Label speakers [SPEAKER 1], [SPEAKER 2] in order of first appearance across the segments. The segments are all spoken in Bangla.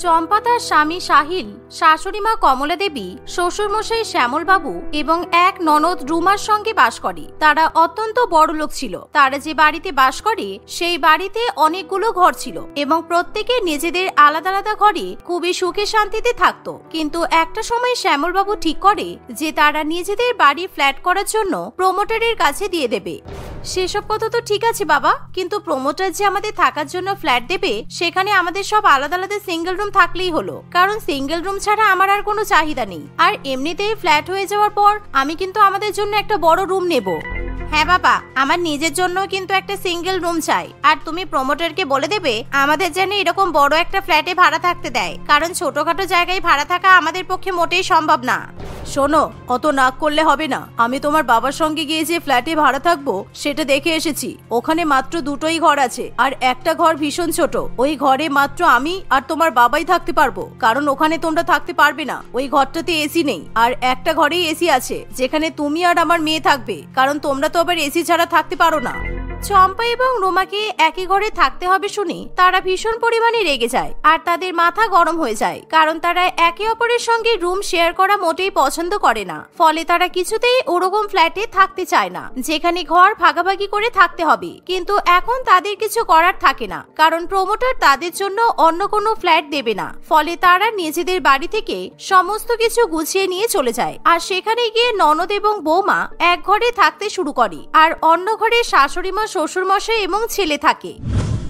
[SPEAKER 1] চম্পা তার স্বামী সাহিল, শাশুড়িমা কমলা দেবী, শ্বশুরমশাই শ্যামল বাবু এবং এক ননদ রুমার সঙ্গে বাস করে। তারা অত্যন্ত বড়লোক ছিল। তারা যে বাড়িতে বাস করে সেই বাড়িতে অনেকগুলো ঘর ছিল এবং প্রত্যেকে নিজেদের আলাদা আলাদা ঘরে খুবই সুখে শান্তিতে থাকতো। কিন্তু একটা সময় শ্যামল বাবু ঠিক করে যে তারা নিজেদের বাড়ি ফ্ল্যাট করার জন্য প্রমোটারের কাছে দিয়ে দেবে। সেসব কথা তো ঠিক আছে বাবা, কিন্তু প্রমোটার যে আমাদের থাকার জন্য ফ্ল্যাট দেবে সেখানে আমাদের সব আলাদা আলাদা সিঙ্গেল রুম থাকলেই হলো, কারণ সিঙ্গেল রুম ছাড়া আমার আর কোনো চাহিদা নেই। আর এমনিতেই ফ্ল্যাট হয়ে যাওয়ার পর আমি কিন্তু আমাদের জন্য একটা বড় রুম নেব। হ্যাঁ বাবা, আমার নিজের জন্য কিন্তু একটা সিঙ্গেল রুম চাই। আর তুমি প্রমোটারকে বলে দেবে আমাদের যেন এরকম বড় একটা ফ্ল্যাটে ভাড়া থাকতে দেয়, কারণ ছোটখাটো জায়গায় ভাড়া থাকা আমাদের পক্ষে মোটেই সম্ভব না। শোনো, অত নাক করলে হবে না। আমি তোমার বাবার সঙ্গে গিয়ে যে ফ্ল্যাটে ভাড়া থাকবো সেটা দেখে এসেছি। ওখানে মাত্র দুটোই ঘর আছে, আর একটা ঘর ভীষণ ছোট। ওই ঘরে মাত্র আমি আর তোমার বাবাই থাকতে পারবো, কারণ ওখানে তোমরা থাকতে পারবে না। ওই ঘরটাতে এসি নেই, আর একটা ঘরেই এসি আছে যেখানে তুমি আর আমার মেয়ে থাকবে, কারণ তোমরা তো আবার এসি ছাড়া থাকতে পারো না। চম্পা এবং রোমাকে একই ঘরে থাকতে হবে শুনে তারা ভীষণ পরিমাণে রেগে যায় আর তাদের মাথা গরম হয়ে যায়, কারণ তারা একে অপরের সঙ্গে রুম শেয়ার করা মোটেই পছন্দ করে না। ফলে তারা কিছুতেই ওরকম ফ্ল্যাটে থাকতে চায় না যেখানে ঘর ভাগাভাগি করে থাকতে হবে। কিন্তু এখন তাদের কিছু করার থাকে না, কারণ প্রমোটার তাদের জন্য অন্য কোনো ফ্ল্যাট দেবে না। ফলে তারা নিজেদের বাড়ি থেকে সমস্ত কিছু গুছিয়ে নিয়ে চলে যায়, আর সেখানে গিয়ে ননদ এবং বৌমা এক ঘরে থাকতে শুরু করে, আর অন্য ঘরে শাশুড়িমা, শ্বশুরমশাই এবং ছেলে থাকে।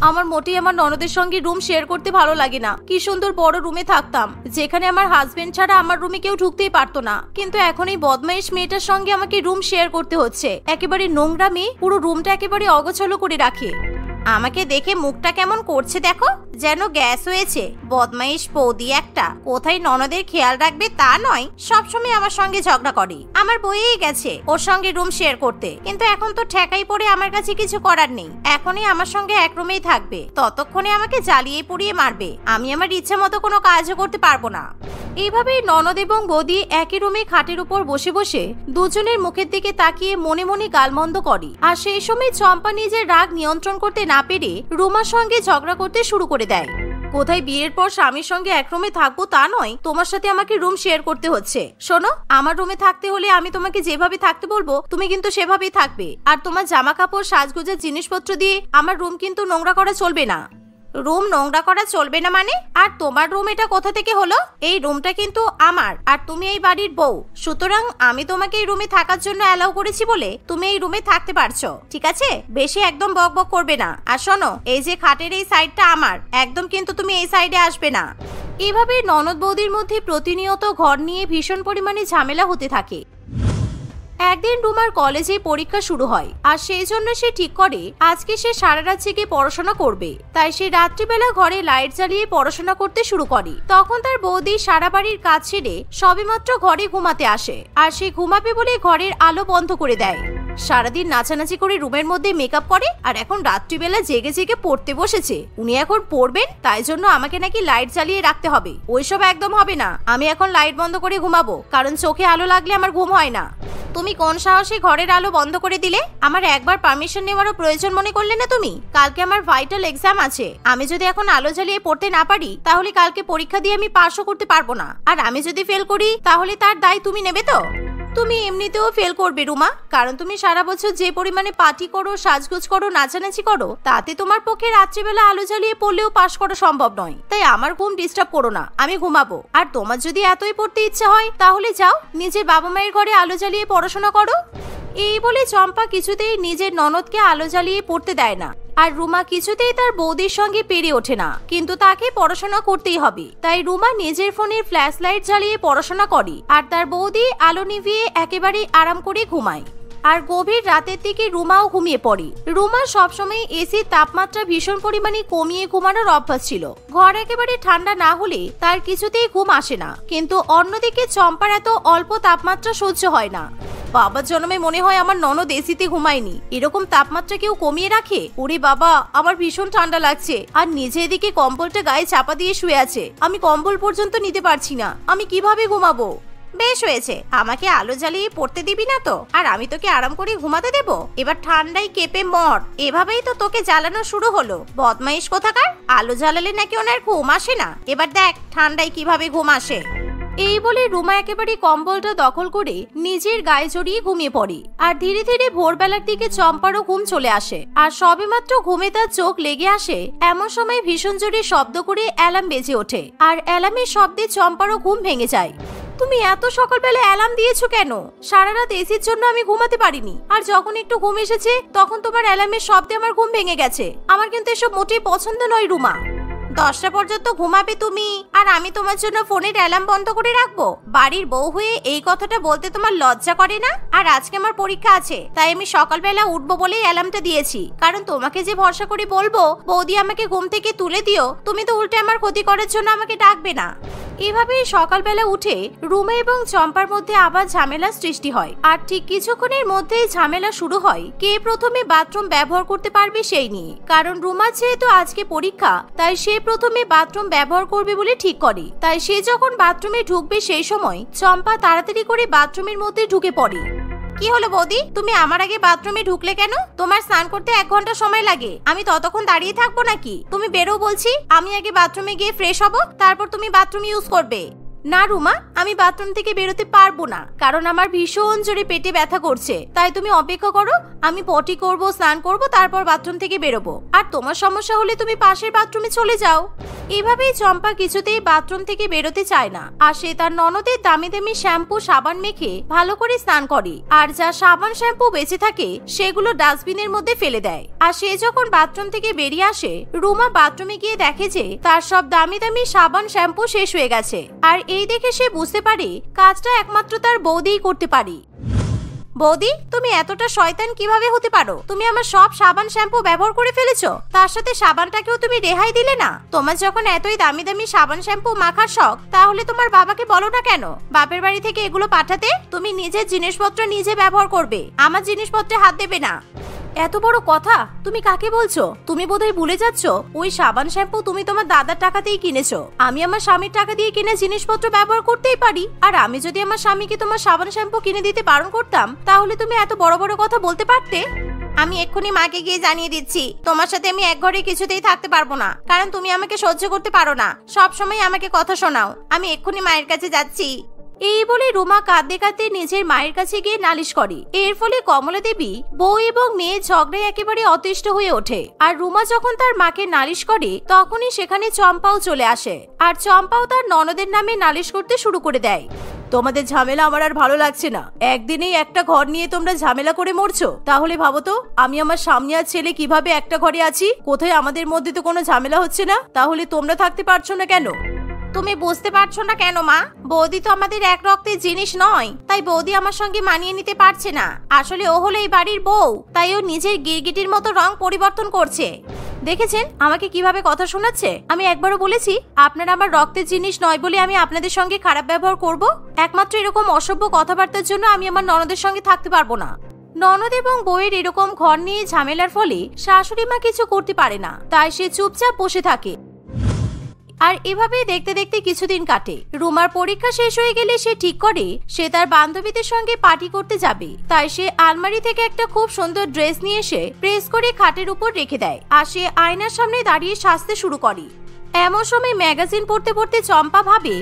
[SPEAKER 1] আমার মোটেই আমার ননদের সঙ্গে রুম শেয়ার করতে ভালো লাগে না। কি সুন্দর বড় রুমে থাকতাম যেখানে আমার হাজবেন্ড ছাড়া আমার রুমে কেউ ঢুকতেই পারতো না, কিন্তু এখন এই বদমাইশ মেয়েটার সঙ্গে আমাকে রুম শেয়ার করতে হচ্ছে। একেবারে নোংরা মেয়ে, পুরো রুমটা একেবারে অগোছালো করে রাখে। আমাকে দেখে মুখটা কেমন করছে দেখো, যেন গ্যাস হয়েছে। বদমাইশ বৌদি একটা, কোথায় ননদের খেয়াল রাখবে তা নয়, সবসময় আমার সঙ্গে ঝগড়া করে। আমার বইয়েই গেছে ওর সঙ্গে রুম শেয়ার করতে, কিন্তু এখন তো ঠেকাই পড়ে আমার কাছে কিছু করার নেই। এখনই আমার সঙ্গে এক রুমেই থাকবে, ততক্ষণে আমাকে জ্বালিয়ে পুড়িয়ে মারবে। আমি আমার ইচ্ছে মতো কোনো কাজও করতে পারবো না। এইভাবেই ননদ এবং বৌদি একই রুমে খাটের উপর বসে বসে দুজনের মুখের দিকে তাকিয়ে মনে মনে গালমন্দ করে। আর সেই সময় চম্পা নিজের রাগ নিয়ন্ত্রণ করতে না পেরে রুমার সঙ্গে ঝগড়া করতে শুরু করে দেয়। কোথায় বিয়ের পর স্বামীর সঙ্গে এক রুমে থাকবো তা নয়, তোমার সাথে আমাকে রুম শেয়ার করতে হচ্ছে। শোনো, আমার রুমে থাকতে হলে আমি তোমাকে যেভাবে থাকতে বলবো তুমি কিন্তু সেভাবেই থাকবে। আর তোমার জামা কাপড়, সাজগোজের জিনিসপত্র দিয়ে আমার রুম কিন্তু নোংরা করা চলবে না। রুম নোংরা করা চলবে না মানে? আর তোমার রুম এটা কোথা থেকে হলো? এই রুমটা কিন্তু আমার, আর তুমি এই বাড়ির বউ, সুতরাং আমি তোমাকে এই রুমে থাকার জন্য অ্যালাউ করেছি বলে তুমি এই রুমে থাকতে পারছো, ঠিক আছে? বেশি একদম বক বক করবে না। আর শোনো, এই যে খাটের এই সাইডটা আমার, একদম কিন্তু তুমি এই সাইডে আসবে না। এভাবে ননদ বৌদির মধ্যে প্রতিনিয়ত ঘর নিয়ে ভীষণ পরিমাণে ঝামেলা হতে থাকে। একদিন রুমার কলেজে পরীক্ষা শুরু হয়, আর সেই জন্য সে ঠিক করে আজকে সে সারা রাত জেগে পড়াশোনা করবে। তাই সে রাত্রিবেলা ঘরে লাইট জ্বালিয়ে পড়াশোনা করতে শুরু করে। তখন তার বৌদি সারা বাড়ির কাজ ছেড়ে সবেমাত্র ঘরে ঘুমাতে আসে, আর সে ঘুমাবে বলে ঘরের আলো বন্ধ করে দেয়। সারাদিন নাচানাচি করে রুমের মধ্যে মেকআপ করে, আর এখন রাত্রিবেলা জেগে জেগে পড়তে বসেছে। উনি এখন পড়বেন, তাই জন্য আমাকে নাকি লাইট জ্বালিয়ে রাখতে হবে। ওইসব একদম হবে না। আমি এখন লাইট বন্ধ করে ঘুমাবো, কারণ চোখে আলো লাগলে আমার ঘুম হয় না। তুমি কোন সাহসে ঘরের আলো বন্ধ করে দিলে? আমার একবার পারমিশন নেওয়ারও প্রয়োজন মনে করলে না তুমি? কালকে আমার ভাইটাল এক্সাম আছে। আমি যদি এখন আলো জ্বালিয়ে পড়তে না পারি তাহলে কালকে পরীক্ষা দিয়ে আমি পাসও করতে পারবো না। আর আমি যদি ফেল করি তাহলে তার দায় তুমি নেবে তো? তুমি এমনিতেও ফেল করবে রুমা, কারণ তুমি সারা বছর যে পরিমাণে পার্টি করো, সাজগোজ করো, নাচানাচি করো, তাতে তোমার পক্ষে রাত্রিবেলা আলো জ্বালিয়ে পড়লেও পাস করা সম্ভব নয়। তাই আমার ঘুম ডিস্টার্ব করো না, আমি ঘুমাবো। আর তোমার যদি এতই পড়তে ইচ্ছা হয় তাহলে যাও, নিজের বাবা মায়ের ঘরে আলো জ্বালিয়ে পড়াশোনা করো। এই বলে চম্পা কিছুতেই নিজের ননদকে আলো জ্বালিয়ে পড়তে দেয় না, আর রুমা কিছুতেই তার বৌদির সঙ্গে পেরে ওঠে না। কিন্তু তাকে পড়াশোনা করতেই হবে, তাই রুমা নিজের ফোনের ফ্ল্যাশ লাইট জ্বালিয়ে পড়াশোনা করে, আর তার বৌদি আলো নিভিয়ে একেবারে আরাম করে ঘুমায়। আর গভীর রাতের দিকে রুমাও ঘুমিয়ে পড়ে। রুমার সবসময় এসির তাপমাত্রা ভীষণ পরিমাণে কমিয়ে ঘুমানোর অভ্যাস ছিল। ঘর একেবারে ঠান্ডা না হলে তার কিছুতেই ঘুম আসে না। কিন্তু অন্যদিকে চম্পার এত অল্প তাপমাত্রা সহ্য হয় না। বাবার জন্মে মনে হয় আমার ননদ এসিতে ঘুমায়নি, এরকম তাপমাত্রা কেউ কমিয়ে রাখে? ওরে বাবা, আমার ভীষণ ঠান্ডা লাগছে। আর নিজে এদিকে কম্বলটা গায়ে চাপা দিয়ে শুয়ে আছে, আমি কম্বল পর্যন্ত নিতে পারছি না। আমি কিভাবে ঘুমাবো? বেশ হয়েছে, আমাকে আলো জ্বালিয়ে পড়তে দিবি না তো, আর আমি তোকে আরাম করে ঘুমাতে দেব? এবার ঠান্ডায় কেঁপে মর। এভাবেই তো তোকে জ্বালানো শুরু হলো, বদমাইশ কোথাকার। আলো জ্বালালে নাকি ওনার ঘুম আসে না, এবার দেখ ঠান্ডায় কিভাবে ঘুম আসে। এই বলে রুমা একেবারে কম্বলটা দখল করে নিজের গায়ে জড়িয়ে ঘুমিয়ে পড়ে। আর ধীরে ধীরে ভোরবেলার দিকে চম্পারও ঘুম চলে আসে। আর সবেমাত্র ঘুমে তার চোখ লেগে আসে, এমন সময় ভীষণ জোরে শব্দ করে অ্যালার্ম বেজে ওঠে। আর অ্যালার্মের শব্দে চম্পারও ঘুম ভেঙে যায়। তুমি এত সকালবেলা অ্যালার্ম দিয়েছো কেন? সারা রাত এসির জন্য আমি ঘুমাতে পারিনি, আর যখন একটু ঘুম এসেছে তখন তোমার অ্যালার্মের শব্দে আমার ঘুম ভেঙে গেছে। আমার কিন্তু এসব মোটেই পছন্দ নয় রুমা। 10টা পর্যন্ত ঘুমাবে তুমি, আর আমি তোমার জন্য ফোনের অ্যালার্ম বন্ধ করে রাখবো? বাড়ির বউ হয়ে এই কথাটা বলতে তোমার লজ্জা করে না? আর আজকে আমার পরীক্ষা আছে, তাই আমি সকালবেলা উঠবো বলেই অ্যালার্মটা দিয়েছি। কারণ তোমাকে যে ভরসা করে বলবো বৌদি আমাকে ঘুম থেকে তুলে দিও, তুমি তো উল্টে আমার ক্ষতি করার জন্য আমাকে ডাকবে না। এভাবেই সকালবেলা উঠে রুমা এবং চম্পার মধ্যে আবার ঝামেলা সৃষ্টি হয়। আর ঠিক কিছুক্ষণের মধ্যেই ঝামেলা শুরু হয় কে প্রথমে বাথরুম ব্যবহার করতে পারবে সেই নিয়ে। কারণ রুমার যেহেতু আজকে পরীক্ষা, তাই সে প্রথমে বাথরুম ব্যবহার করবে বলে ঠিক করে। তাই সে যখন বাথরুমে ঢুকবে সেই সময় চম্পা তাড়াতাড়ি করে বাথরুমের মধ্যে ঢুকে পড়ে। কি হলো বৌদি, তুমি আমার আগে বাথরুমে ঢুকলে কেন? তোমার স্নান করতে 1 ঘন্টা সময় লাগে, আমি ততক্ষণ দাঁড়িয়ে থাকবো নাকি? তুমি বেরো বলছি, আমি আগে বাথরুমে গিয়ে ফ্রেশ হব, তারপর তুমি বাথরুম ইউজ করবে। না রুমা, আমি বাথরুম থেকে বেরোতে পারবো না, কারণ আমার ভীষণ জোরে পেটে ব্যথা করছে। তাই তুমি অপেক্ষা করো, আমি পটি করব, স্নান করব, তারপর বাথরুম থেকে বেরোবো। আর তোমার সমস্যা হলে তুমি পাশের বাথরুমে চলে যাও। এভাবেই চম্পা কিছুতেই বাথরুম থেকে বেরোতে চায় না। আর সে তার ননদের দামি দামি শ্যাম্পু সাবান মেখে ভালো করে স্নান করে। আর যা সাবান শ্যাম্পু বেঁচে থাকে সেগুলো ডাস্টবিনের মধ্যে ফেলে দেয়। আর সে যখন বাথরুম থেকে বেরিয়ে আসে, রুমা বাথরুমে গিয়ে দেখে যে তার সব দামি দামি সাবান শ্যাম্পু শেষ হয়ে গেছে। আর এই দেখে সে বুঝতে পারে কাজটা একমাত্র তার বৌদিই করতে পারে। বৌদি, তুমি এতটা শয়তান কিভাবে হতে পারো? তুমি আমার সব সাবান শ্যাম্পু ব্যবহার করে ফেলেছো, তার সাথে সাবানটাকেও তুমি রেহাই দিলে না। তোমার যখন এতই দামি দামি সাবান শ্যাম্পু মাখার শখ, তাহলে তোমার বাবাকে বলো না কেন বাপের বাড়ি থেকে এগুলো পাঠাতে? তুমি নিজের জিনিসপত্র নিজে ব্যবহার করবে, আমার জিনিসপত্রে হাত দেবে না। এত বড় কথা তুমি কাকে বলছো? তুমি বোধহয় ভুলে যাচ্ছ ওই সাবান শ্যাম্পু তুমি তোমার দাদার টাকাতেই কিনেছো। আমি আমার স্বামীর টাকা দিয়ে কিনে জিনিসপত্র ব্যবহার করতেই পারি। আর আমি যদি আমার স্বামীকে তোমার সাবান শ্যাম্পু কিনে দিতে বারণ করতাম, তাহলে তুমি এত বড় বড় কথা বলতে পারতে। আমি এক্ষুনি মাকে গিয়ে জানিয়ে দিচ্ছি, তোমার সাথে আমি এক ঘরে কিছুতেই থাকতে পারবো না, কারণ তুমি আমাকে সহ্য করতে পারো না, সব সময় আমাকে কথা শোনাও। আমি এক্ষুনি মায়ের কাছে যাচ্ছি। এই বলে রুমা কাঁদতে কাঁদতে নিজের মায়ের কাছে গিয়ে নালিশ করে। এর ফলে কমলা দেবী বউ এবং মেয়ে ঝগড়ায় একেবারে অতিষ্ঠ হয়ে ওঠে। আর রুমা যখন তার মাকে নালিশ করে, তখনই সেখানে চম্পাও চলে আসে। আর চম্পাও তার ননদের নামে নালিশ করতে শুরু করে দেয়। তোমাদের ঝামেলা আমার আর ভালো লাগছে না। একদিনেই একটা ঘর নিয়ে তোমরা ঝামেলা করে মরছো। তাহলে ভাবো তো, আমি আমার স্বামী আর ছেলে কিভাবে একটা ঘরে আছি, কোথায় আমাদের মধ্যে তো কোনো ঝামেলা হচ্ছে না, তাহলে তোমরা থাকতে পারছো না কেন? তুমি বুঝতে পারছো না কেন মা? বৌদি তো আমাদের এক রক্তের জিনিস নয়, তাই বৌদি আমার সঙ্গে মানিয়ে নিতে পারছে না। আসলে ও হলো এই বাড়ির বউ, তাই ও নিজের গিরগিটির মতো রং পরিবর্তন করছে। দেখেছেন আমাকে কিভাবে কথা শোনাচ্ছে? আমি একবারও বলেছি আপনারা আমার রক্তের জিনিস নয় বলে আমি আপনাদের সঙ্গে খারাপ ব্যবহার করব? একমাত্র এরকম অসভ্য কথাবার্তার জন্য আমি আমার ননদের সঙ্গে থাকতে পারবো না। ননদ এবং বউয়ের এরকম ঘর নিয়ে ঝামেলার ফলে শাশুড়ি মা কিছু করতে পারে না, তাই সে চুপচাপ বসে থাকে। আর এভাবেই দেখতে দেখতে কিছুদিন কাটে। রুমার পরীক্ষা শেষ হয়ে গেলে সে ঠিক করে সে তার বান্ধবীদের সঙ্গে পার্টি করতে যাবে। তাই সে আলমারি থেকে একটা খুব সুন্দর ড্রেস নিয়ে এসে প্রেস করে খাটের উপর রেখে দেয়। আর সে আয়নার সামনে দাঁড়িয়ে সাজতে শুরু করে। এমন সময় ম্যাগাজিন পড়তে পড়তে চম্পা ভাবে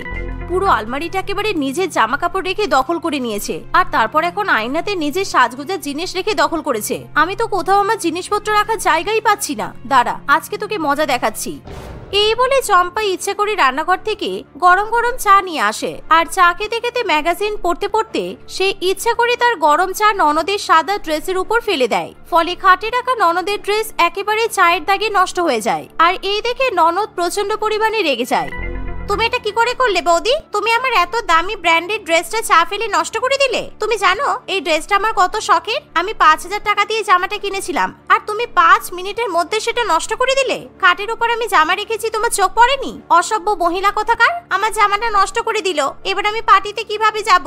[SPEAKER 1] পুরো আলমারিটা একেবারে নিজের জামা কাপড় রেখে দখল করে নিয়েছে, আর তারপর এখন আয়নাতে নিজের সাজগোজার জিনিস রেখে দখল করেছে। আমি তো কোথাও আমার জিনিসপত্র রাখার জায়গাই পাচ্ছি না। দাঁড়া, আজকে তোকে মজা দেখাচ্ছি। এই বলে চম্পা ইচ্ছে করে রান্নাঘর থেকে গরম গরম চা নিয়ে আসে। আর চা খেতে খেতে ম্যাগাজিন পড়তে পড়তে সে ইচ্ছে করে তার গরম চা ননদের সাদা ড্রেসের উপর ফেলে দেয়। ফলে খাটে রাখা ননদের ড্রেস একেবারে চায়ের দাগে নষ্ট হয়ে যায়। আর এই দেখে ননদ প্রচন্ড পরিমাণে রেগে যায়। তুমি এটা কি করে করলে বৌদি? তুমি আমার এত দামি ব্র্যান্ডেড ড্রেসটা চা ফেলে নষ্ট করে দিলে। তুমি জানো এই ড্রেসটা আমার কত শখের? আমি 5000 টাকা দিয়ে জামাটা কিনেছিলাম, আর তুমি 5 মিনিটের মধ্যে সেটা নষ্ট করে দিলে। খাটের উপর আমি জামা রেখেছি, তোমার চোখ পড়েনি? অসভ্য মহিলা কোথাকার, আমার জামাটা নষ্ট করে দিল। এবার আমি পার্টিতে কিভাবে যাব?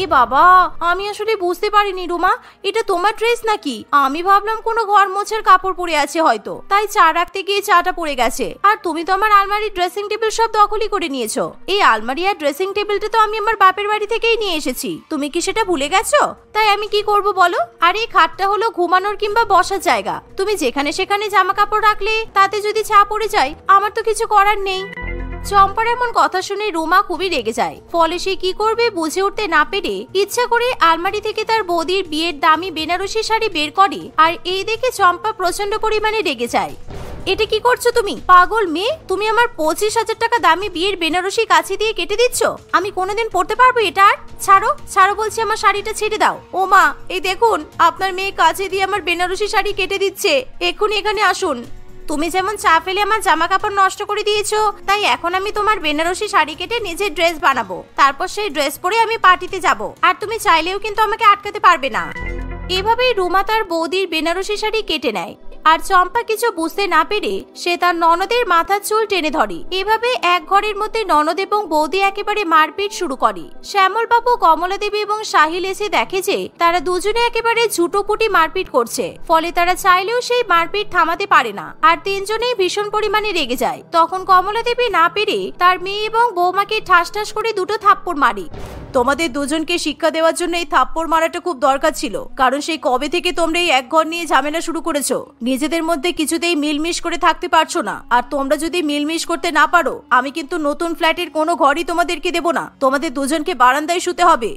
[SPEAKER 1] এ বাবা, আমি আসলে বুঝতে পারিনি রুমা, এটা তোমার ড্রেস নাকি? আমি ভাবলাম কোনো ঘর মোছার কাপড় পরে আছে হয়তো, তাই চা রাখতে গিয়ে চাটা পড়ে গেছে। আর তুমি তো আমার আলমারি, ড্রেসিং টেবিল সব দখলই করে নিয়েছো। এই আলমারি আর ড্রেসিং টেবিলটা তো আমি আমার বাপের বাড়ি থেকেই নিয়ে এসেছি, তুমি কি সেটা ভুলে গেছো? তাই আমি কি করব বলো? আর এই খাটটা হলো ঘুমানোর কিংবা বসার জায়গা, তুমি যেখানে সেখানে জামা কাপড় রাখলে তাতে যদি ছা পড়ে যায়, আমার তো কিছু করার নেই। চম্পার এমন কথা শুনে রুমা খুবই রেগে যায়। ফলে সে কি করবে বুঝে উঠতে না পেরে ইচ্ছা করে আলমারি থেকে তার বৌদির বিয়ের দামি বেনারসি শাড়ি বের করে। আর এই দেখে চম্পা প্রচন্ড পরিমাণে রেগে যায়। এটা কি করছো তুমি, পাগল মেয়ে? তুমি আমার 25,000 টাকা দামি বিয়ের বেনারসি কাছে দিয়ে কেটে দিচ্ছ? আমি কোনোদিন পরতে পারবো এটা? আর ছাড়ো, ছাড়ো বলছি, আমার শাড়িটা ছেড়ে দাও। ও মা, এই দেখুন আপনার মেয়ে কাছে দিয়ে আমার বেনারসি শাড়ি কেটে দিচ্ছে, এক্ষুনি এখানে আসুন। তুমি যেমন চা ফেলে আমার জামা কাপড় নষ্ট করে দিয়েছো, তাই এখন আমি তোমার বেনারসি শাড়ি কেটে নিজের ড্রেস বানাবো, তারপর সেই ড্রেস পরে আমি পার্টিতে যাব। আর তুমি চাইলেও কিন্তু আমাকে আটকাতে পারবে না। এভাবেই রুমা তার বৌদির বেনারসি শাড়ি কেটে নেয়। আর চম্পা কিছু বুঝতে না পেরে সে তার ননদের মাথার চুল টেনে ধরে। এভাবে এক ঘরের মধ্যে ননদ এবং বৌদি একেবারে মারপিট শুরু করে। শ্যামল বাবু, কমলা দেবী এবং সাহিল এসে দেখে যে তারা দুজনে একেবারে ঝুটোপুটি মারপিট করছে। ফলে তারা চাইলেও সেই মারপিট থামাতে পারে না, আর তিনজনেই ভীষণ পরিমাণে রেগে যায়। তখন কমলা দেবী না পেরে তার মেয়ে এবং বৌমাকে ঠাস ঠাস করে দুটো থাপ্পড় মারে। তোমাদের দুজনকে শিক্ষা দেওয়ার জন্য এই থাপ্পড় মারাটা খুব দরকার ছিল, কারণ সেই কবে থেকে তোমরা এই এক ঘর নিয়ে ঝামেলা শুরু করেছো। নিজেদের মধ্যে কিছুতেই মিলমিশ করে থাকতে পারছো না। আর তোমরা যদি মিলমিশ করতে না পারো, আমি কিন্তু নতুন ফ্ল্যাটের কোনো ঘরই তোমাদেরকে দেব না, তোমাদের দুজনকে বারান্দায় শুতে হবে।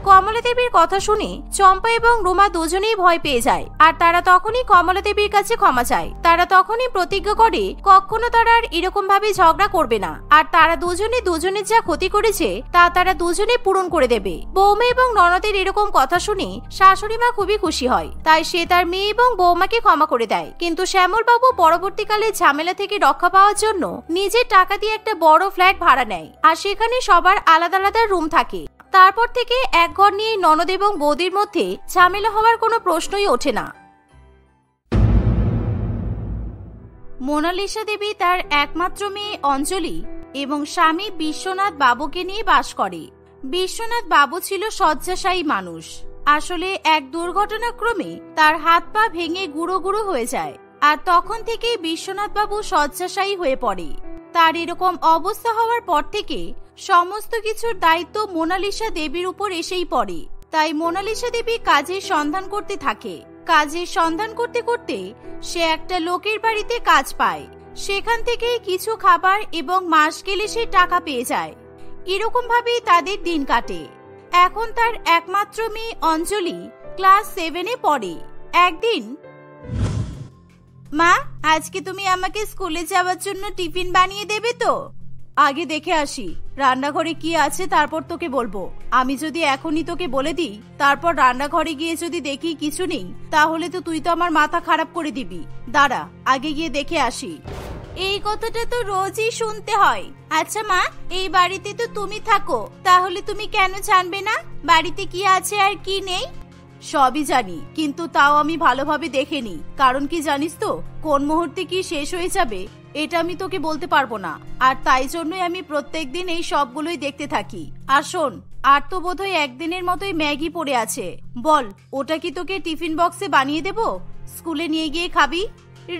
[SPEAKER 1] কমলা দেবীর কথা শুনে চম্পা এবং রুমা দুজনেই ভয় পেয়ে যায়। আর তারা তখনই কমলা দেবীর কাছে ক্ষমা চায়। তারা তখনই প্রতিজ্ঞা করে কখনো তারা আর এরকম ভাবে ঝগড়া করবে না। আর তারা দুজনের যা ক্ষতি করেছে তা তারা দুজনে পূরণ করে দেবে। বৌমা এবং ননদের এরকম কথা শুনে শাশুড়ি মা খুবই খুশি হয়, তাই সে তার মেয়ে এবং বৌমাকে ক্ষমা করে দেয়। কিন্তু শ্যামল বাবু পরবর্তীকালে ঝামেলা থেকে রক্ষা পাওয়ার জন্য নিজের টাকা দিয়ে একটা বড় ফ্ল্যাট ভাড়া নেয়। আর সেখানে সবার আলাদা আলাদা রুম থাকে। তারপর থেকে এক ঘর নিয়ে ননদ এবং বৌদির মধ্যে ঝামেলা হওয়ার কোনো প্রশ্নই ওঠে না। মোনালিসা দেবী তার একমাত্র মেয়ে অঞ্জলি এবং স্বামী বিশ্বনাথ বাবুকে নিয়ে বাস করে। বিশ্বনাথ বাবু ছিল শয্যাশায়ী মানুষ। আসলে এক দুর্ঘটনাক্রমে তার হাত পা ভেঙে গুঁড়ো গুঁড়ো হয়ে যায়। আর তখন থেকেই বিশ্বনাথ বাবু শয্যাশায়ী হয়ে পড়ে। তার এরকম অবস্থা হওয়ার পর থেকে সমস্ত কিছুর দায়িত্ব মোনালিসা দেবীর উপর এসেই পড়ে। তাই মোনালিসা দেবী কাজের সন্ধান করতে থাকে। কাজের সন্ধান করতে করতে সে একটা লোকের বাড়িতে কাজ পায়। সেখান থেকে কিছু খাবার এবং মাস গেলে সে টাকা পেয়ে যায়। এরকম ভাবেই তাদের দিন কাটে। এখন তার একমাত্র মেয়ে অঞ্জলি ক্লাস 7-এ পড়ে। একদিন, মা, আজকে তুমি আমাকে স্কুলে যাওয়ার জন্য টিফিন বানিয়ে দেবে তো? আগে দেখে আসি রান্নাঘরে কি আছে, তারপর তোকে বলবো। আমি যদি এখনই তোকে বলে দিই, তারপর রান্নাঘরে গিয়ে যদি দেখি কিছু নেই, তাহলে তো তুই তো আমার মাথা খারাপ করে দিবি। দাঁড়া, আগে গিয়ে দেখে আসি। এই কথাটা তো রোজই শুনতে হয়। আচ্ছা মা, এই বাড়িতে তো তুমি থাকো, তাহলে তুমি কেন জানবে না বাড়িতে কি আছে আর কি নেই? সবই জানি, কিন্তু তাও আমি ভালোভাবে দেখে নিই। কারণ কি জানিস তো, কোন মুহূর্তে কি শেষ হয়ে যাবে এটা আমি তোকে বলতে পারবো না। আর তাই জন্যই আমি প্রত্যেকদিন এই সবগুলোই দেখতে থাকি। আর শোন, আর তো বোধহয় একদিনের মতোই ম্যাগি পড়ে আছে। বল, ওটা কি তোকে টিফিন বক্সে বানিয়ে দেবো? স্কুলে নিয়ে গিয়ে খাবি।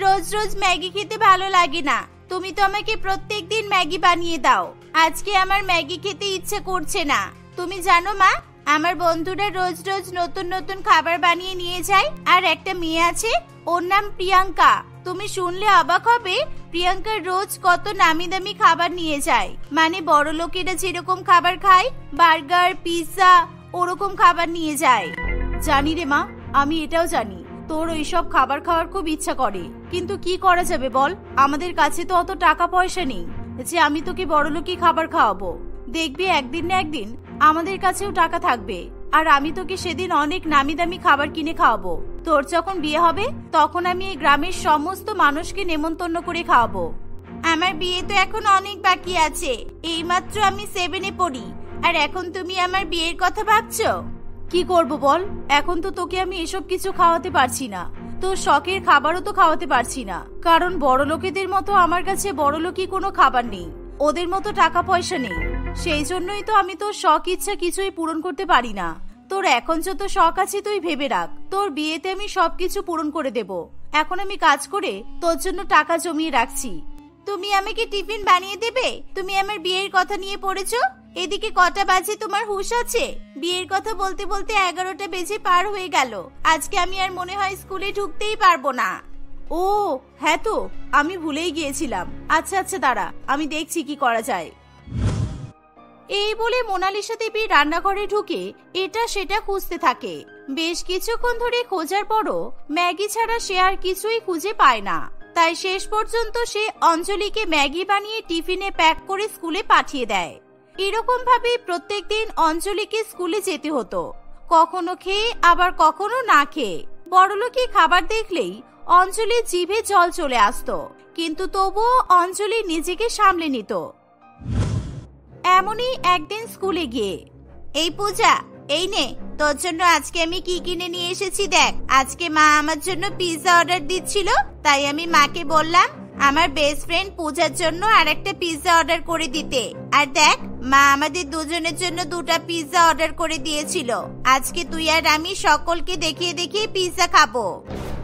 [SPEAKER 1] রোজ রোজ ম্যাগি খেতে ভালো লাগে না। তুমি তো আমাকে প্রত্যেকদিন ম্যাগি বানিয়ে দাও। আজকে আমার ম্যাগি খেতে ইচ্ছে করছে না। তুমি জানো মা, আমার বন্ধুরা রোজ রোজ নতুন নতুন খাবার বানিয়ে নিয়ে যায়। আর একটা মেয়ে আছে, ওর নাম প্রিয়াঙ্কা। তুমি শুনলে অবাক হবে, প্রিয়াঙ্কা রোজ কত নামি দামি খাবার নিয়ে যায়। মানে বড় লোকেরা যেরকম খাবার খায়, বার্গার, পিৎজা, ওরকম খাবার নিয়ে যায়। জানি রে মা, আমি এটাও জানি তোর ওইসব খাবার খাওয়ার খুব ইচ্ছা করে, কিন্তু কি করা যাবে বল? আমাদের কাছে তো অত টাকা পয়সা নেই যে আমি তোকে বড়লোকি খাবার খাওয়াবো। দেখবি একদিন না একদিন আমাদের কাছেও টাকা থাকবে, আর আমি তোকে সেদিন অনেক নামি দামি খাবার কিনে খাওয়াবো। তোর যখন বিয়ে হবে তখন আমি এই গ্রামের সমস্ত মানুষকে নেমন্তন্ন করে খাওয়াবো। আমার বিয়ে তো এখন অনেক বাকি আছে। এইমাত্র আমি 7-এ পড়ি, আর এখন তুমি আমার বিয়ের কথা ভাবছো? কি করব বল, এখন তো তোকে আমি এসব কিছু খাওয়াতে পারছি না। তোর শখের খাবারও তো খাওয়াতে পারছি না, কারণ বড় লোকেদের মতো আমার কাছে বড়লোকই কোনো খাবার নেই, ওদের মতো টাকা পয়সা নেই। সেই জন্যই তো আমি তোর শখ ইচ্ছা কিছুই পূরণ করতে পারি না। তোর এখন যত শখ আছে তুই ভেবে রাখ, তোর বিয়েতে আমি সবকিছু পূরণ করে দেব। এখন আমি কাজ করে তোর জন্য টাকা জমিয়ে রাখছি। তুমি আমাকে টিফিন বানিয়ে দেবে? তুমি আমার বিয়ের কথা নিয়ে পড়েছো? এদিকে কটা বাজে তোমার হুঁশ আছে? বিয়ের কথা বলতে বলতে 11টা বেজে পার হয়ে গেল। আজকে আমি আর মনে হয় স্কুলে ঢুকতেই পারবো না। ও হ্যাঁ, তো আমি ভুলেই গিয়েছিলাম। আচ্ছা আচ্ছা দাঁড়া, আমি দেখছি কি করা যায়। এই বলে মোনালিসা দেবী রান্নাঘরে ঢুকে এটা সেটা খুঁজতে থাকে। বেশ কিছুক্ষণ ধরে খোঁজার পরও ম্যাগি ছাড়া সে আর কিছুই খুঁজে পায় না। তাই শেষ পর্যন্ত সে অঞ্জলিকে ম্যাগি বানিয়ে টিফিনে প্যাক করে স্কুলে পাঠিয়ে দেয়। এরকম ভাবে প্রত্যেকদিন অঞ্জলিকে স্কুলে যেতে হতো, কখনো খেয়ে আবার কখনো না খেয়ে। বড়লোকি খাবার দেখলেই অঞ্জলির জিভে জল চলে আসতো, কিন্তু তবুও অঞ্জলি নিজেকে সামলে নিত। এমনই একদিন স্কুলে গিয়ে, এই পূজা, এই নে তোর জন্য আজকে আমি কি কিনে নিয়ে এসেছি দেখ। আজকে মা আমার জন্য পিৎজা অর্ডার দিচ্ছিল, তাই আমি মাকে বললাম আমার বেস্ট ফ্রেন্ড পূজার জন্য আরেকটা পিৎজা অর্ডার করে দিতে। আর দেখ, মা আমাদের দুজনের জন্য 2টা পিৎজা অর্ডার করে দিয়েছিল। আজকে তুই আর আমি সকলকে দেখিয়ে দেখিয়ে পিৎজা খাবো।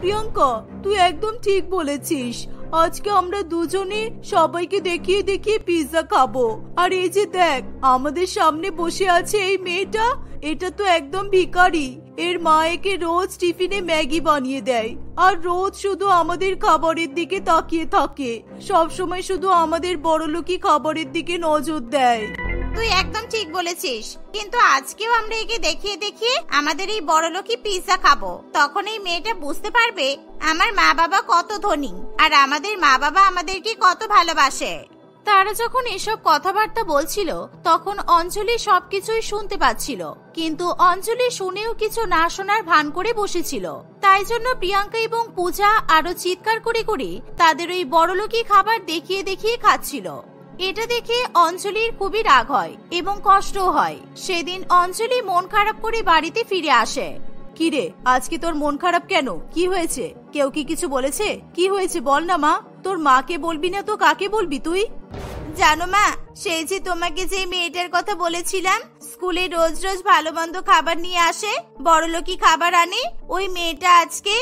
[SPEAKER 2] প্রিয়াঙ্কা, তুই একদম ঠিক বলেছিস। আজকে আমরা দুজনে সবাইকে দেখিয়ে দেখিয়ে পিৎজা খাবো। আর এই যে দেখ, আমাদের সামনে বসে আছে এই মেয়েটা, এটা তো একদম ভিখারি। এর মা একে রোজ টিফিনে ম্যাগি বানিয়ে দেয়, আর রোজ শুধু আমাদের খাবারের দিকে তাকিয়ে থাকে। সব সময় শুধু আমাদের বড়লোকি খাবারের দিকে নজর দেয়।
[SPEAKER 1] তুই একদম ঠিক বলেছিস, কিন্তু আজকেও আমরা একে দেখিয়ে দেখিয়ে আমাদের এই বড়লোকি পিৎজা খাবো। তখন এই মেয়েটা বুঝতে পারবে আমার মা বাবা কত ধনী, আর আমাদের মা বাবা আমাদেরকে কত ভালোবাসে। তারা যখন এসব কথাবার্তা বলছিল তখন অঞ্জলি সবকিছুই শুনতে পাচ্ছিল, কিন্তু অঞ্জলি শুনেও কিছু না শোনার ভান করে বসেছিল। তাই জন্য প্রিয়াঙ্কা এবং পূজা আরো চিৎকার করে করে তাদের ওই বড়লোকি খাবার দেখিয়ে দেখিয়ে খাচ্ছিল। এটা দেখে অঞ্জলির খুবই রাগ হয় এবং কষ্টও হয়। সেদিন অঞ্জলি মন খারাপ করে বাড়িতে ফিরে আসে।
[SPEAKER 2] কিরে, আজকে তোর মন খারাপ কেন? কি হয়েছে? কেউ কি কিছু বলেছে? কি হয়েছে বল না মা। তোর মাকে বলবি না তো কাকে বলবি তুই?
[SPEAKER 1] জানো মা, সেই যে তোমাকে যে মেয়েটার কথা বলেছিলাম, স্কুলে রোজ রোজ ভালো মন্দ খাবার নিয়ে আসে, বড়লোকি খাবার আনে, ওই মেয়েটা আজকে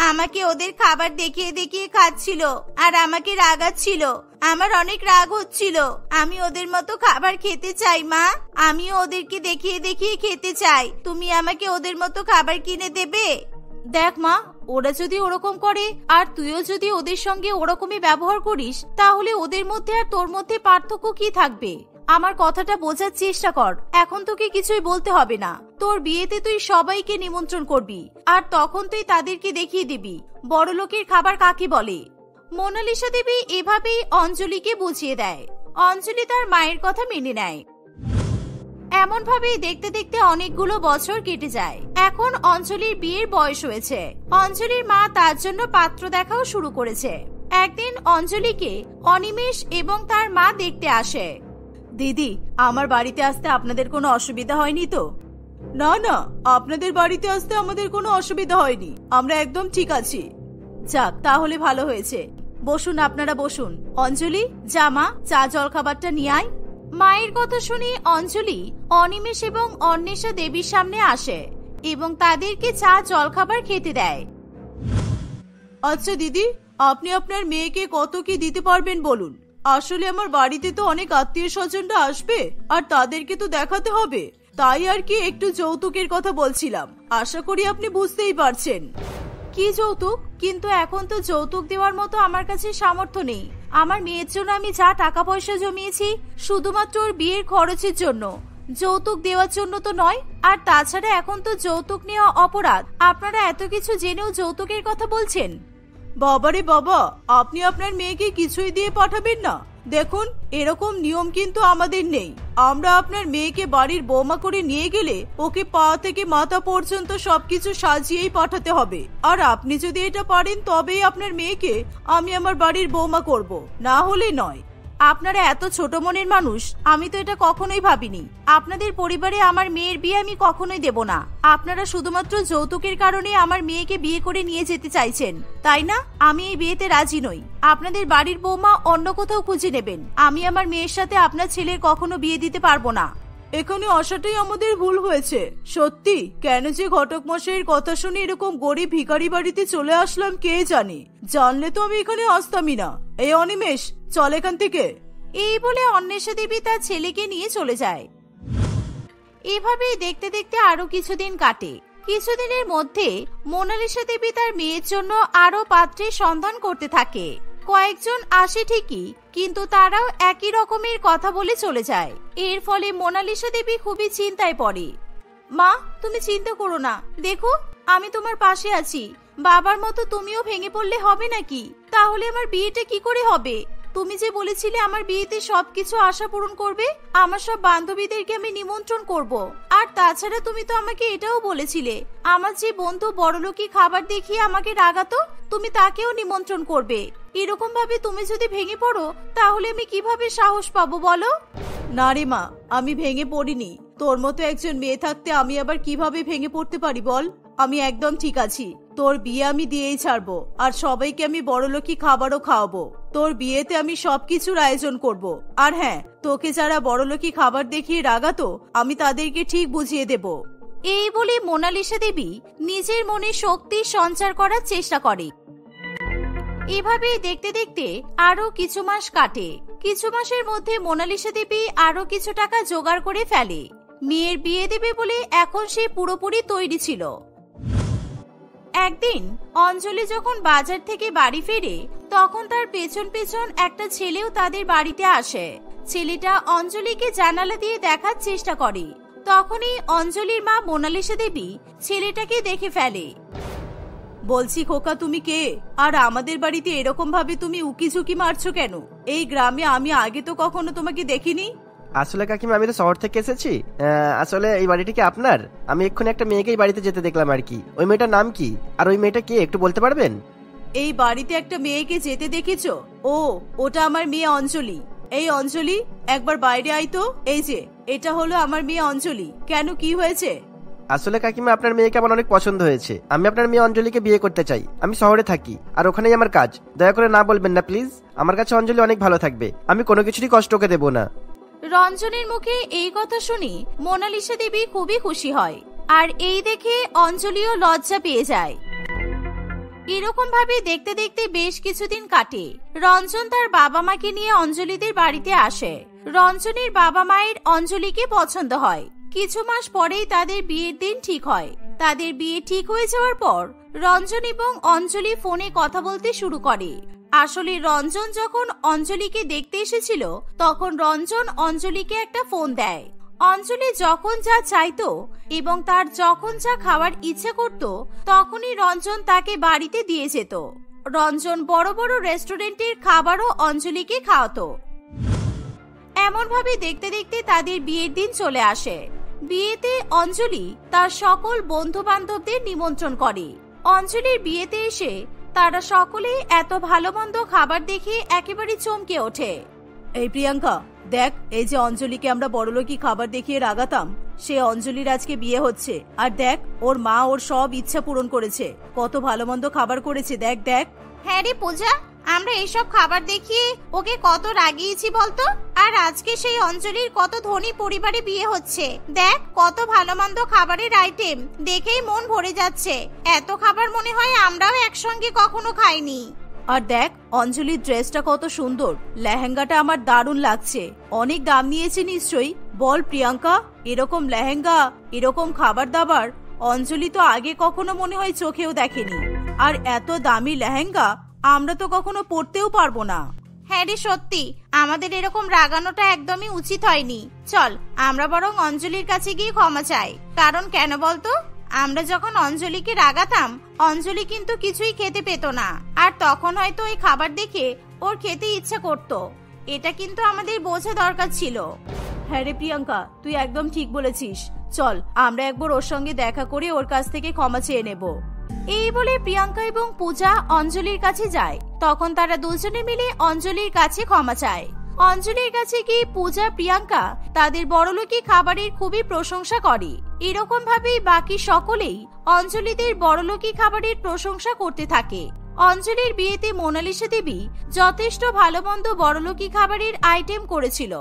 [SPEAKER 1] আমাকে ওদের খাবার দেখিয়ে দেখিয়ে খাচ্ছিল আর আমাকে রাগাচ্ছিল। আমার অনেক রাগ হচ্ছিল। আমি ওদের মতো খাবার খেতে চাই মা, আমিও ওদেরকে দেখিয়ে দেখিয়ে খেতে চাই। তুমি আমাকে ওদের মতো খাবার কিনে দেবে?
[SPEAKER 2] দেখ মা, ওরা যদি ওরকম করে আর তুইও যদি ওদের সঙ্গে ওরকমই ব্যবহার করিস, তাহলে ওদের মধ্যে আর তোর মধ্যে পার্থক্য কি থাকবে? আমার কথাটা বোঝার চেষ্টা কর। এখন তোকে কিছুই বলতে হবে না। তোর বিয়েতে তুই সবাইকে নিমন্ত্রণ করবি, আর তখন তুই তাদেরকে দেখিয়ে দিবি বড়লোকের খাবার কাকে বলে। মোনালিসা দেবী এভাবেই অঞ্জলিকে বুঝিয়ে দেয়। অঞ্জলি তার মায়ের কথা মেনে নেয়। এমন ভাবেই দেখতে দেখতে অনেকগুলো বছর কেটে যায়। এখন অঞ্জলির বিয়ের বয়স হয়েছে। অঞ্জলির মা তার জন্য পাত্র দেখাও শুরু করেছে। একদিন অঞ্জলিকে অনিমেষ এবং তার মা দেখতে আসে। দিদি, আমার বাড়িতে আসতে আপনাদের কোনো অসুবিধা হয়নি তো? না না, আপনাদের বাড়িতে আসতে আমাদের কোনো অসুবিধা হয়নি, আমরা একদম ঠিক আছি। যাক, তাহলে ভালো হয়েছে। বসুন, আপনারা বসুন। অঞ্জলি, যা মা, চা জল খাবারটা নিয়ে আয়।
[SPEAKER 1] মায়ের কথা শুনে অঞ্জলি অনিমেষ এবং অন্বেষা দেবীর সামনে আসে এবং তাদেরকে চা জলখাবার খেতে দেয়।
[SPEAKER 2] আচ্ছা দিদি, আপনি আপনার মেয়েকে কত কি দিতে পারবেন বলুন। আসলে আমার বাড়িতে তো অনেক আত্মীয় স্বজনরা আসবে, আর তাদেরকে তো দেখাতে হবে, তাই আর কি একটু যৌতুকের কথা বলছিলাম। আশা করি আপনি বুঝতেই পারছেন।
[SPEAKER 1] কি যৌতুক? কিন্তু এখন তো যৌতুক দেওয়ার মতো আমার কাছে সামর্থ্য নেই। আমার মেয়ের জন্য আমি যা টাকা পয়সা জমিয়েছি শুধুমাত্র ওর বিয়ের খরচের জন্য, যৌতুক দেওয়ার জন্য তো নয়। আর তাছাড়া এখন তো যৌতুক নেওয়া অপরাধ। আপনারা এত কিছু জেনেও যৌতুকের কথা বলছেন?
[SPEAKER 2] বাবারে বাবা, আপনি আপনার মেয়েকে কিছুই দিয়ে পাঠাবেন না? দেখুন, এরকম নিয়ম কিন্তু আমাদের নেই। আমরা আপনার মেয়েকে বাড়ির বৌমা করে নিয়ে গেলে ওকে পা থেকে মাথা পর্যন্ত সবকিছু সাজিয়েই পাঠাতে হবে। আর আপনি যদি এটা পারেন তবেই আপনার মেয়েকে আমি আমার বাড়ির বৌমা করব, না হলে নয়। আপনারা এত ছোট মনের মানুষ, আমি তো এটা কখনোই ভাবিনি। আপনাদের পরিবারে আমার মেয়ের বিয়ে আমি কখনোই দেব না। আপনারা শুধুমাত্র যৌতুকের কারণে আমার মেয়েকে বিয়ে করে নিয়ে যেতে চাইছেন, তাই না? আমি এই বিয়েতে রাজি নই। আপনাদের বাড়ির বৌমা অন্য কোথাও খুঁজে নেবেন। আমি আমার মেয়ের সাথে আপনার ছেলের কখনো বিয়ে দিতে পারবো না। এখানে আসাটাই আমাদের ভুল হয়েছে। সত্যি কেন যে ঘটক মশাইয়ের কথা শুনে এরকম গরিব ভিখারি বাড়িতে চলে আসলাম কে জানে। জানলে তো আমি এখানে আসতামই না। এই অনিমেষ, চল এখান থেকে। এই বলে অন্বেষা দেবী তার ছেলেকে নিয়ে চলে যায়। এভাবেই দেখতে দেখতে আরো কিছুদিন কাটে। কিছুদিনের মধ্যে মোনালিসা দেবী তার মেয়ের জন্য আরো পাত্রের সন্ধান করতে থাকে। কয়েকজন আসে ঠিকই, কিন্তু তারাও একই রকমের কথা বলে চলে যায়। এর ফলে মোনালিসা দেবী খুবই চিন্তায় পড়ে। মা, তুমি চিন্তা করো না, দেখো আমি তোমার পাশে আছি। বাবার মতো তুমিও ভেঙে পড়লে হবে নাকি? তাহলে আমার বিয়েটা কি করে হবে? তুমি যে বলেছিলে আমার বিয়েতে সবকিছু আশা পূরণ করবে, আমার সব বান্ধবীদেরকে আমি নিমন্ত্রণ করব। আর তাছাড়া তুমি তো আমাকে এটাও বলেছিলে আমার যে বন্ধু বড়লোকি খাবার দেখিয়ে আমাকে রাগাতো, তুমি তাকেও নিমন্ত্রণ করবে। এরকম ভাবে তুমি যদি ভেঙে পড়ো, তাহলে আমি কিভাবে সাহস পাবো বলো? না রে মা, আমি ভেঙে পড়িনি। তোর মতো একজন মেয়ে থাকতে আমি আবার কিভাবে ভেঙে পড়তে পারি বল? আমি একদম ঠিক আছি। তোর বিয়ে আমি দিয়েই ছাড়বো, আর সবাইকে আমি বড়লোকি খাবারও খাওয়াবো। তোর বিয়েতে আমি সবকিছুর আয়োজন করব। আর হ্যাঁ, তোকে যারা বড়লোকি খাবার দেখিয়ে রাগাতো, আমি তাদেরকে ঠিক বুঝিয়ে দেব। এই বলে মোনালিসা দেবী নিজের মনে শক্তি সঞ্চার করার চেষ্টা করে। এভাবে দেখতে দেখতে আরো কিছু মাস কাটে। কিছু মাসের মধ্যে মোনালিসা দেবী আরো কিছু টাকা জোগাড় করে ফেলে। মেয়ের বিয়ে দেবে বলে এখন সে পুরোপুরি তৈরি ছিল। একদিন অঞ্জলি যখন বাজার থেকে বাড়ি ফেরে, তখন তার পেছন পেছন একটা ছেলেও তাদের বাড়িতে আসে। ছেলেটা অঞ্জলিকে জানালা দিয়ে দেখার চেষ্টা করে। তখনই অঞ্জলির মা মোনালিসা দেবী ছেলেটাকে দেখে ফেলে। বলছি খোকা, তুমি কে? আর আমাদের বাড়িতে এরকম ভাবে তুমি উকি ঝুঁকি মারছো কেন? এই গ্রামে আমি আগে তো কখনো তোমাকে দেখিনি।
[SPEAKER 3] আসলে কাকিমা, আমি তো শহর থেকে এসেছি। আসলে এই বাড়িটা কি আপনার? আমি এক্ষুনি একটা মেয়েকে এই বাড়িতে যেতে দেখলাম আর কি। ওই মেয়েটার নাম কি, আর ওই মেয়েটা কে, একটু বলতে পারবেন?
[SPEAKER 2] এই বাড়িতে একটা মেয়েকে যেতে দেখেছো? ও, ওটা আমার মেয়ে অঞ্জলি। এই অঞ্জলি, একবার বাইরে আয় তো। এই যে, এটা হলো আমার মেয়ে অঞ্জলি। কেন, কি হয়েছে?
[SPEAKER 3] আসলে কাকিমা, আপনার মেয়েকে আমার অনেক পছন্দ হয়েছে। আমি আপনার মেয়ে অঞ্জলিকে বিয়ে করতে চাই। আমি শহরে থাকি, আর ওখানেই আমার কাজ। দয়া করে না বলবেন না প্লিজ। আমার কাছে অঞ্জলি অনেক ভালো থাকবে। আমি কোনো কিছুরই কষ্ট ওকে দেবো না।
[SPEAKER 2] রঞ্জনের মুখে এই কথা শুনে মোনালিসা দেবী খুবই খুশি হয়, আর এই দেখে অঞ্জলিও লজ্জা পেয়ে যায়। এরকম ভাবে দেখতে দেখতে বেশ কিছুদিন কাটে। রঞ্জন তার বাবা মাকে নিয়ে অঞ্জলিদের বাড়িতে আসে। রঞ্জনের বাবা মায়ের অঞ্জলিকে পছন্দ হয়। কিছু মাস পরেই তাদের বিয়ের দিন ঠিক হয়। তাদের বিয়ে ঠিক হয়ে যাওয়ার পর রঞ্জন এবং অঞ্জলি ফোনে কথা বলতে শুরু করে। আসলে রঞ্জন যখন অঞ্জলিকে দেখতে এসেছিল, তখন রঞ্জন অঞ্জলিকে একটা ফোন দেয়। অঞ্জলি যখন যা চাইতো এবং তার যখন যা খাওয়ার ইচ্ছে করত, তখনই রঞ্জন তাকে বাড়িতে দিয়ে যেত। রঞ্জন বড় বড় রেস্টুরেন্টের খাবারও অঞ্জলিকে খাওয়াতো। এমন ভাবে দেখতে দেখতে তাদের বিয়ের দিন চলে আসে। বিয়েতে অঞ্জলি তার সকল বন্ধু বান্ধবদের নিমন্ত্রণ করে। অঞ্জলির বিয়েতে এসে তারা সকলেই এত ভালো মন্দ খাবার দেখে একেবারে চমকে ওঠে। এই প্রিয়াঙ্কা, দেখ, এই যে অঞ্জলিকে আমরা বড়লোকি খাবার দেখিয়ে রাগাতাম, সে অঞ্জলির আজকে বিয়ে হচ্ছে। আর দেখ, ওর মা ওর সব ইচ্ছা পূরণ করেছে। কত ভালো মন্দ খাবার করেছে, দেখ দেখ। হ্যাঁ রে পূজা, আমরা এইসব খাবার দেখিয়ে ওকে কত রাগিয়েছি বলতো। আর আজকে সেই অঞ্জলির কত ধনী পরিবারে বিয়ে হচ্ছে। দেখ, কত ভালো মন্দ খাবারের আইটেম, দেখেই মন ভরে যাচ্ছে। এত খাবার মনে হয় আমরাও একসঙ্গে কখনো খাইনি। আর দেখ, অঞ্জলির ড্রেসটা কত সুন্দর। লেহেঙ্গাটা আমার দারুণ লাগছে। অনেক দাম নিয়েছে নিশ্চয়ই। বল প্রিয়াঙ্কা, এরকম লেহেঙ্গা, এরকম খাবার দাবার অঞ্জলি তো আগে কখনো মনে হয় চোখেও দেখেনি। আর এত দামি লেহেঙ্গা আমরা তো কখনো পরতেও পারবো না। হ্যাঁ রে, সত্যি আমাদের এরকম রাগানোটা একদমই উচিত হয়নি। চল, আমরা বরং অঞ্জলির কাছে গিয়ে ক্ষমা চাই। কারণ কেন বলতো, আমরা যখন অঞ্জলিকে রাগাতাম, অঞ্জলি কিন্তু কিছুই খেতে পেত না। আর তখন হয়তো ওই খাবার দেখে ওর খেতে ইচ্ছা করত। এটা কিন্তু আমাদের বোঝা দরকার ছিল। হ্যাঁ রে প্রিয়াঙ্কা, তুই একদম ঠিক বলেছিস। চল, আমরা একবার ওর সঙ্গে দেখা করে ওর কাছ থেকে ক্ষমা চেয়ে নেব। এই বলে প্রিয়াঙ্কা এবং পূজা অঞ্জলির কাছে যায়। তখন তারা দুজনে মিলে অঞ্জলির কাছে ক্ষমা চায়। অঞ্জলির কাছে গিয়ে পূজা প্রিয়াঙ্কা তাদের বড়লোকি খাবারের খুবই প্রশংসা করে। এরকম ভাবেই বাকি সকলেই অঞ্জলিদের বড়লোকি খাবারের প্রশংসা করতে থাকে। অঞ্জলির বিয়েতে মোনালিসা দেবী যথেষ্ট ভালো মন্দ বড়লোকি খাবারের আইটেম করেছিল।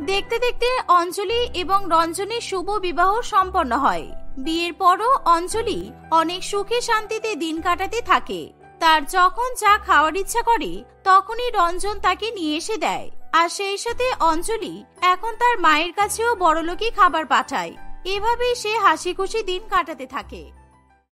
[SPEAKER 2] দেখতে দেখতে অঞ্জলি এবং রঞ্জনের শুভ বিবাহ সম্পন্ন হয়। বিয়ের পরও অঞ্জলি অনেক সুখে শান্তিতে দিন কাটাতে থাকে। তার যখন যা খাওয়ার ইচ্ছা করে তখনই রঞ্জন তাকে নিয়ে এসে দেয়। আর সেই সাথে অঞ্জলি এখন তার মায়ের কাছেও বড়লোকি খাবার পাঠায়। এভাবেই সে হাসি খুশি দিন কাটাতে থাকে।